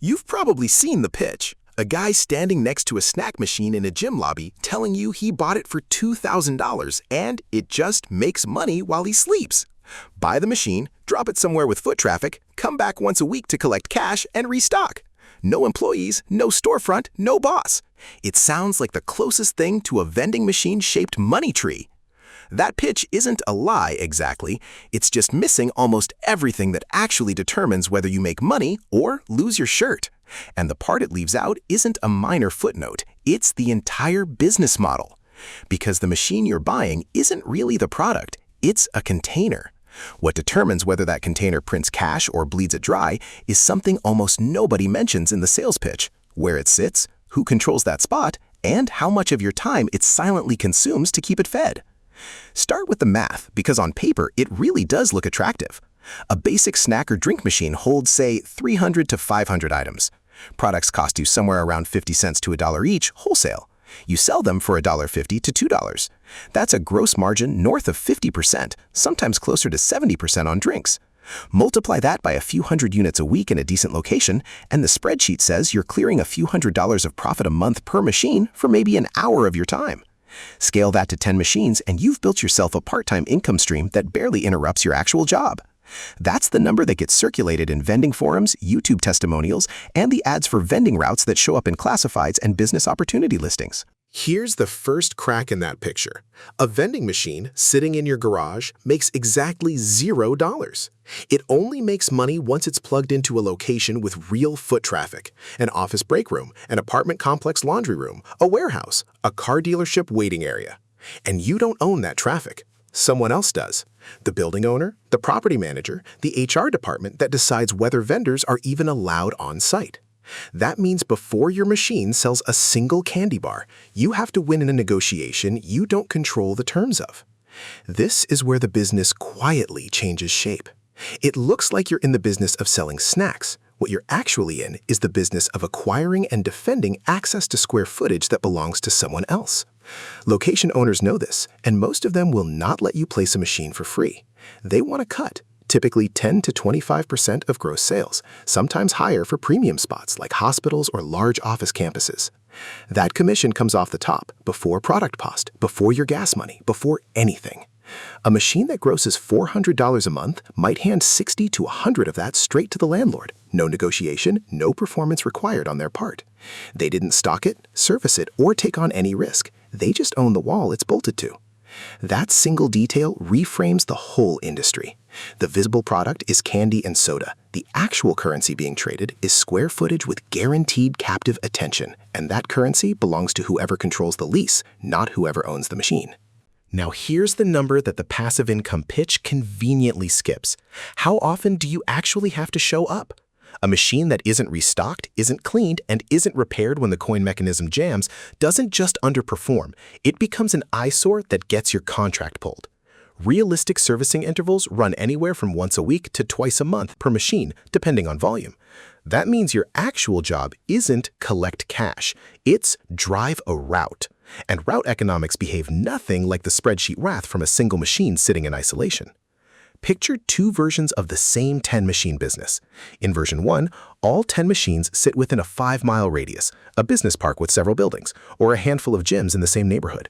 You've probably seen the pitch. A guy standing next to a snack machine in a gym lobby telling you he bought it for $2,000 and it just makes money while he sleeps. Buy the machine, drop it somewhere with foot traffic, come back once a week to collect cash and restock. No employees, no storefront, no boss. It sounds like the closest thing to a vending machine-shaped money tree. That pitch isn't a lie exactly, it's just missing almost everything that actually determines whether you make money or lose your shirt. And the part it leaves out isn't a minor footnote, it's the entire business model. Because the machine you're buying isn't really the product, it's a container. What determines whether that container prints cash or bleeds it dry is something almost nobody mentions in the sales pitch: where it sits, who controls that spot, and how much of your time it silently consumes to keep it fed. Start with the math, because on paper it really does look attractive. A basic snack or drink machine holds, say, 300 to 500 items. Products cost you somewhere around 50 cents to $1 each wholesale. You sell them for $1.50 to $2. That's a gross margin north of 50%, sometimes closer to 70% on drinks. Multiply that by a few hundred units a week in a decent location, and the spreadsheet says you're clearing a few $100s of profit a month per machine for maybe an hour of your time. Scale that to 10 machines and you've built yourself a part-time income stream that barely interrupts your actual job. That's the number that gets circulated in vending forums, YouTube testimonials, and the ads for vending routes that show up in classifieds and business opportunity listings. Here's the first crack in that picture. A vending machine sitting in your garage makes exactly $0. It only makes money once it's plugged into a location with real foot traffic: an office break room, an apartment complex laundry room, a warehouse, a car dealership waiting area. And you don't own that traffic. Someone else does. The building owner, the property manager, the HR department that decides whether vendors are even allowed on site. That means before your machine sells a single candy bar, you have to win in a negotiation you don't control the terms of. This is where the business quietly changes shape. It looks like you're in the business of selling snacks. What you're actually in is the business of acquiring and defending access to square footage that belongs to someone else. Location owners know this, and most of them will not let you place a machine for free. They want a cut. Typically 10 to 25% of gross sales, sometimes higher for premium spots like hospitals or large office campuses. That commission comes off the top, before product cost, before your gas money, before anything. A machine that grosses $400 a month might hand 60 to 100 of that straight to the landlord. No negotiation, no performance required on their part. They didn't stock it, service it, or take on any risk. They just own the wall it's bolted to. That single detail reframes the whole industry. The visible product is candy and soda. The actual currency being traded is square footage with guaranteed captive attention, and that currency belongs to whoever controls the lease, not whoever owns the machine. Now here's the number that the passive income pitch conveniently skips. How often do you actually have to show up? A machine that isn't restocked, isn't cleaned, and isn't repaired when the coin mechanism jams doesn't just underperform, it becomes an eyesore that gets your contract pulled. Realistic servicing intervals run anywhere from once a week to twice a month per machine, depending on volume. That means your actual job isn't collect cash, it's drive a route. And route economics behave nothing like the spreadsheet math from a single machine sitting in isolation. Picture two versions of the same 10-machine business. In version 1, all 10 machines sit within a 5-mile radius, a business park with several buildings, or a handful of gyms in the same neighborhood.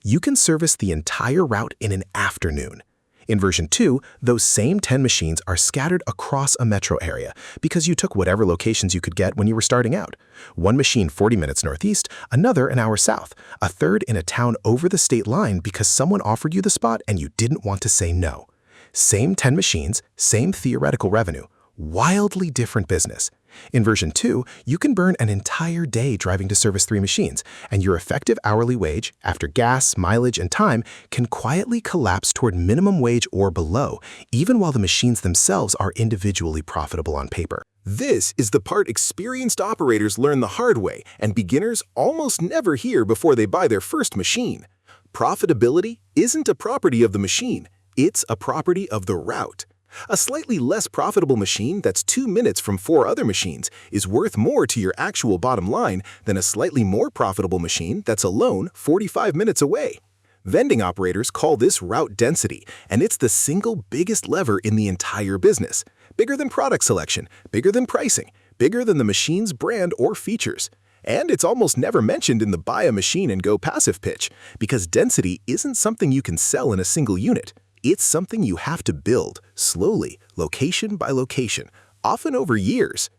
You can service the entire route in an afternoon. In version 2, those same 10 machines are scattered across a metro area because you took whatever locations you could get when you were starting out. One machine 40 minutes northeast, another an hour south, a third in a town over the state line because someone offered you the spot and you didn't want to say no. Same 10 machines, same theoretical revenue, wildly different business. In version 2, you can burn an entire day driving to service 3 machines, and your effective hourly wage, after gas, mileage, and time, can quietly collapse toward minimum wage or below, even while the machines themselves are individually profitable on paper. This is the part experienced operators learn the hard way, and beginners almost never hear before they buy their first machine. Profitability isn't a property of the machine. It's a property of the route. A slightly less profitable machine that's 2 minutes from 4 other machines is worth more to your actual bottom line than a slightly more profitable machine that's alone 45 minutes away. Vending operators call this route density, and it's the single biggest lever in the entire business. Bigger than product selection, bigger than pricing, bigger than the machine's brand or features. And it's almost never mentioned in the buy a machine and go passive pitch, because density isn't something you can sell in a single unit. It's something you have to build, slowly, location by location, often over years.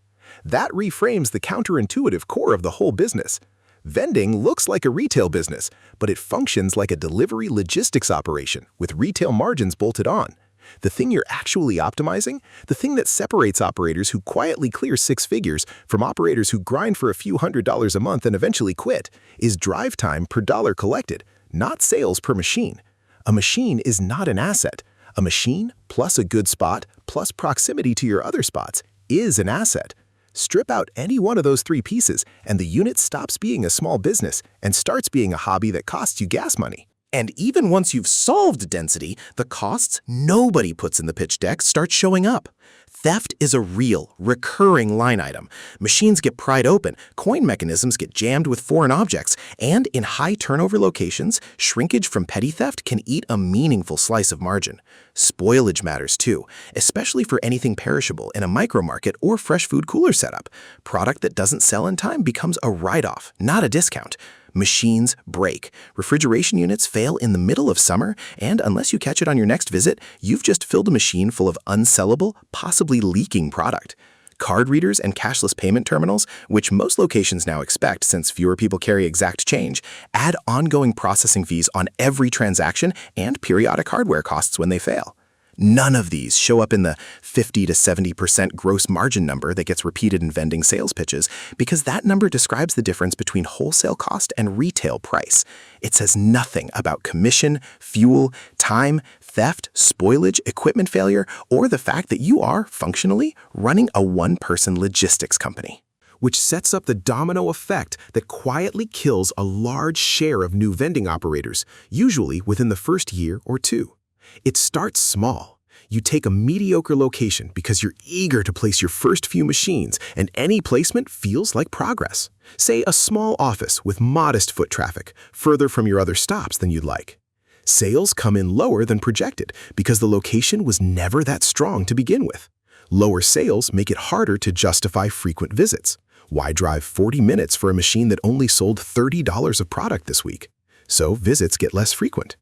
That reframes the counterintuitive core of the whole business. Vending looks like a retail business, but it functions like a delivery logistics operation with retail margins bolted on. The thing you're actually optimizing, the thing that separates operators who quietly clear six figures from operators who grind for a few $100s a month and eventually quit, is drive time per dollar collected, not sales per machine. A machine is not an asset. A machine plus a good spot plus proximity to your other spots is an asset. Strip out any one of those three pieces, and the unit stops being a small business and starts being a hobby that costs you gas money. And even once you've solved density, the costs nobody puts in the pitch deck start showing up. Theft is a real, recurring line item. Machines get pried open, coin mechanisms get jammed with foreign objects, and in high-turnover locations, shrinkage from petty theft can eat a meaningful slice of margin. Spoilage matters too, especially for anything perishable in a micro-market or fresh food cooler setup. Product that doesn't sell in time becomes a write-off, not a discount. Machines break. Refrigeration units fail in the middle of summer, and unless you catch it on your next visit, you've just filled a machine full of unsellable, possibly leaking product. Card readers and cashless payment terminals, which most locations now expect since fewer people carry exact change, add ongoing processing fees on every transaction and periodic hardware costs when they fail. None of these show up in the 50 to 70% gross margin number that gets repeated in vending sales pitches, because that number describes the difference between wholesale cost and retail price. It says nothing about commission, fuel, time, theft, spoilage, equipment failure, or the fact that you are, functionally, running a one-person logistics company. Which sets up the domino effect that quietly kills a large share of new vending operators, usually within the first year or two. It starts small. You take a mediocre location because you're eager to place your first few machines, and any placement feels like progress. Say a small office with modest foot traffic, further from your other stops than you'd like. Sales come in lower than projected because the location was never that strong to begin with. Lower sales make it harder to justify frequent visits. Why drive 40 minutes for a machine that only sold $30 of product this week? So visits get less frequent.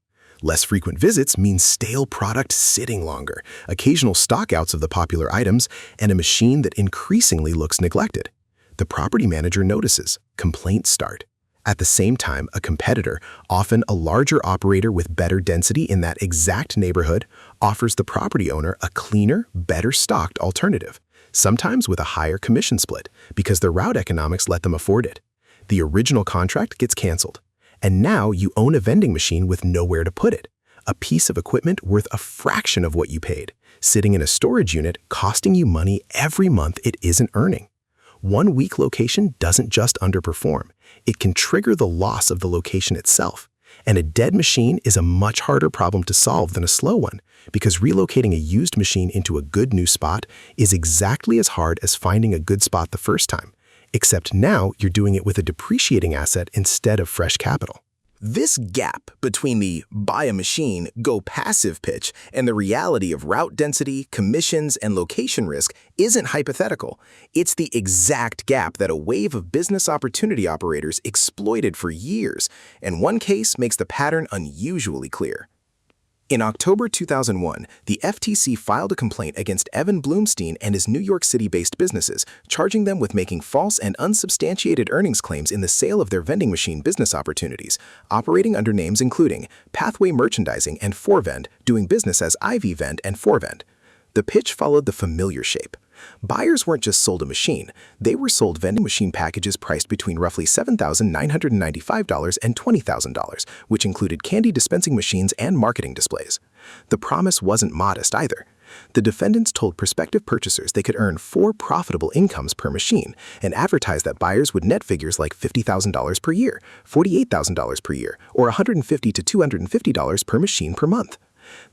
Less frequent visits means stale product sitting longer, occasional stockouts of the popular items, and a machine that increasingly looks neglected. The property manager notices. Complaints start. At the same time, a competitor, often a larger operator with better density in that exact neighborhood, offers the property owner a cleaner, better stocked alternative, sometimes with a higher commission split, because their route economics let them afford it. The original contract gets canceled. And now you own a vending machine with nowhere to put it, a piece of equipment worth a fraction of what you paid, sitting in a storage unit costing you money every month it isn't earning. One weak location doesn't just underperform, it can trigger the loss of the location itself. And a dead machine is a much harder problem to solve than a slow one, because relocating a used machine into a good new spot is exactly as hard as finding a good spot the first time. Except now you're doing it with a depreciating asset instead of fresh capital. This gap between the buy a machine, go passive pitch and the reality of route density, commissions, and location risk isn't hypothetical. It's the exact gap that a wave of business opportunity operators exploited for years, and one case makes the pattern unusually clear. In October 2001, the FTC filed a complaint against Evan Bloomstein and his New York City-based businesses, charging them with making false and unsubstantiated earnings claims in the sale of their vending machine business opportunities, operating under names including Pathway Merchandising and ForVend, doing business as Ivy Vend and ForVend. The pitch followed the familiar shape. Buyers weren't just sold a machine, they were sold vending machine packages priced between roughly $7,995 and $20,000, which included candy dispensing machines and marketing displays. The promise wasn't modest either. The defendants told prospective purchasers they could earn 4 profitable incomes per machine and advertised that buyers would net figures like $50,000 per year, $48,000 per year, or $150 to $250 per machine per month.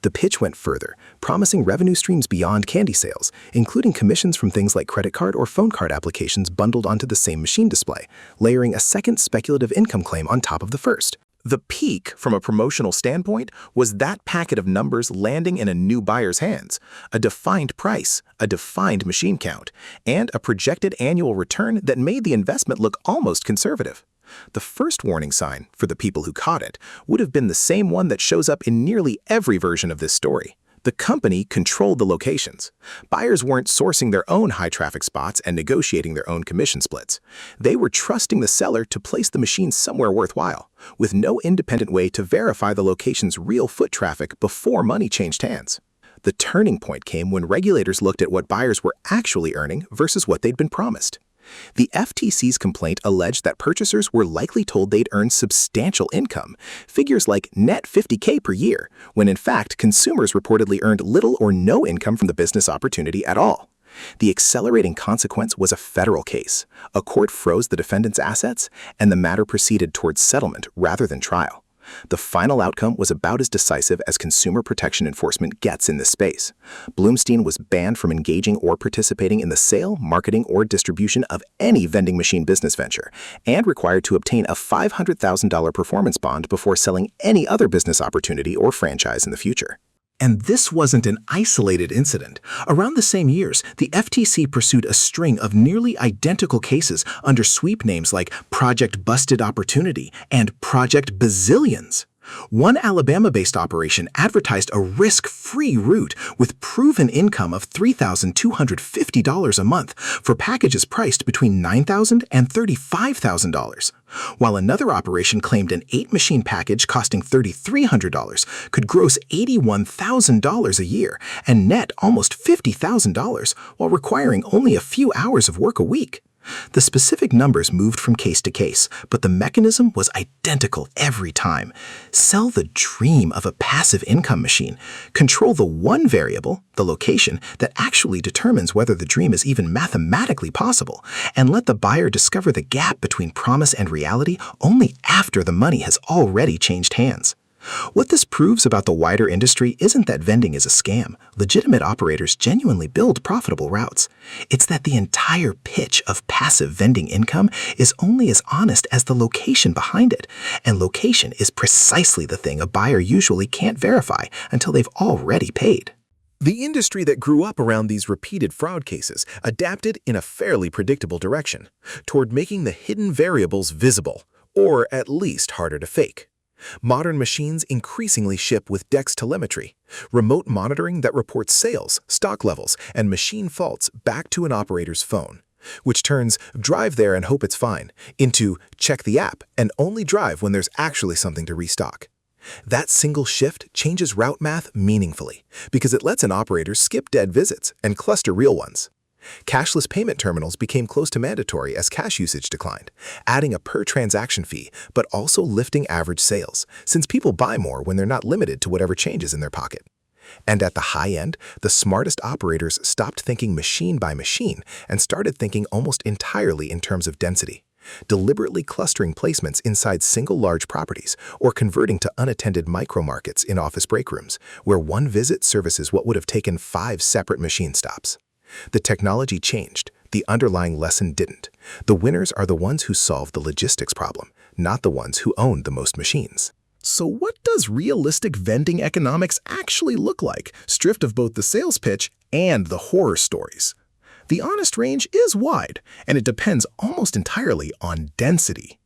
The pitch went further, promising revenue streams beyond candy sales, including commissions from things like credit card or phone card applications bundled onto the same machine display, layering a second speculative income claim on top of the first. The peak, from a promotional standpoint, was that packet of numbers landing in a new buyer's hands, a defined price, a defined machine count, and a projected annual return that made the investment look almost conservative. The first warning sign, for the people who caught it, would have been the same one that shows up in nearly every version of this story. The company controlled the locations. Buyers weren't sourcing their own high-traffic spots and negotiating their own commission splits. They were trusting the seller to place the machine somewhere worthwhile, with no independent way to verify the location's real foot traffic before money changed hands. The turning point came when regulators looked at what buyers were actually earning versus what they'd been promised. The FTC's complaint alleged that purchasers were likely told they'd earn substantial income, figures like net $50K per year, when in fact consumers reportedly earned little or no income from the business opportunity at all. The accelerating consequence was a federal case. A court froze the defendant's assets, and the matter proceeded towards settlement rather than trial. The final outcome was about as decisive as consumer protection enforcement gets in this space. Bloomstein was banned from engaging or participating in the sale, marketing, or distribution of any vending machine business venture, and required to obtain a $500,000 performance bond before selling any other business opportunity or franchise in the future. And this wasn't an isolated incident. Around the same years, the FTC pursued a string of nearly identical cases under sweep names like Project Busted Opportunity and Project Bazillions. One Alabama-based operation advertised a risk-free route with proven income of $3,250 a month for packages priced between $9,000 and $35,000, while another operation claimed an 8-machine package costing $3,300 could gross $81,000 a year and net almost $50,000 while requiring only a few hours of work a week. The specific numbers moved from case to case, but the mechanism was identical every time. Sell the dream of a passive income machine. Control the one variable, the location, that actually determines whether the dream is even mathematically possible, and let the buyer discover the gap between promise and reality only after the money has already changed hands. What this proves about the wider industry isn't that vending is a scam. Legitimate operators genuinely build profitable routes. It's that the entire pitch of passive vending income is only as honest as the location behind it, and location is precisely the thing a buyer usually can't verify until they've already paid. The industry that grew up around these repeated fraud cases adapted in a fairly predictable direction, toward making the hidden variables visible, or at least harder to fake. Modern machines increasingly ship with DEX telemetry, remote monitoring that reports sales, stock levels, and machine faults back to an operator's phone, which turns "drive there and hope it's fine" into "check the app and only drive when there's actually something to restock." That single shift changes route math meaningfully because it lets an operator skip dead visits and cluster real ones. Cashless payment terminals became close to mandatory as cash usage declined, adding a per-transaction fee, but also lifting average sales, since people buy more when they're not limited to whatever changes in their pocket. And at the high end, the smartest operators stopped thinking machine by machine and started thinking almost entirely in terms of density, deliberately clustering placements inside single large properties or converting to unattended micro-markets in office break rooms, where one visit services what would have taken 5 separate machine stops. The technology changed. The underlying lesson didn't. The winners are the ones who solve the logistics problem, not the ones who own the most machines. So what does realistic vending economics actually look like, stripped of both the sales pitch and the horror stories? The honest range is wide, and it depends almost entirely on density.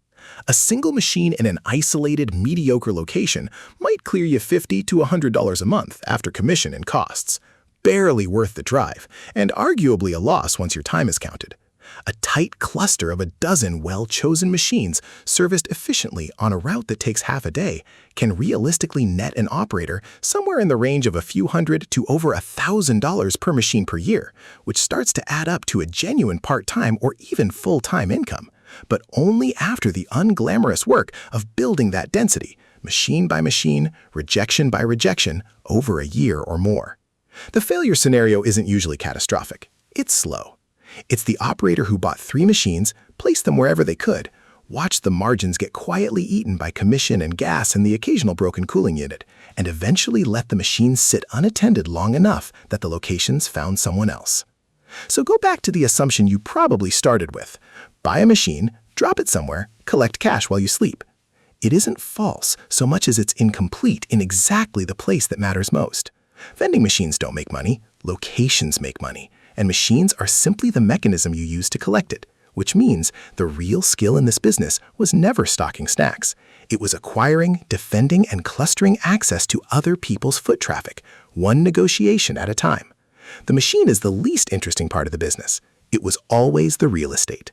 A single machine in an isolated, mediocre location might clear you $50 to $100 a month after commission and costs. Barely worth the drive, and arguably a loss once your time is counted. A tight cluster of a dozen well-chosen machines serviced efficiently on a route that takes half a day can realistically net an operator somewhere in the range of a few hundred to over $1,000 per machine per year, which starts to add up to a genuine part-time or even full-time income, but only after the unglamorous work of building that density, machine by machine, rejection by rejection, over a year or more. The failure scenario isn't usually catastrophic. It's slow. It's the operator who bought 3 machines, placed them wherever they could, watched the margins get quietly eaten by commission and gas and the occasional broken cooling unit, and eventually let the machines sit unattended long enough that the locations found someone else. So go back to the assumption you probably started with. Buy a machine, drop it somewhere, collect cash while you sleep. It isn't false so much as it's incomplete in exactly the place that matters most. Vending machines don't make money, locations make money, and machines are simply the mechanism you use to collect it, which means the real skill in this business was never stocking snacks. It was acquiring, defending, and clustering access to other people's foot traffic, one negotiation at a time. The machine is the least interesting part of the business. It was always the real estate.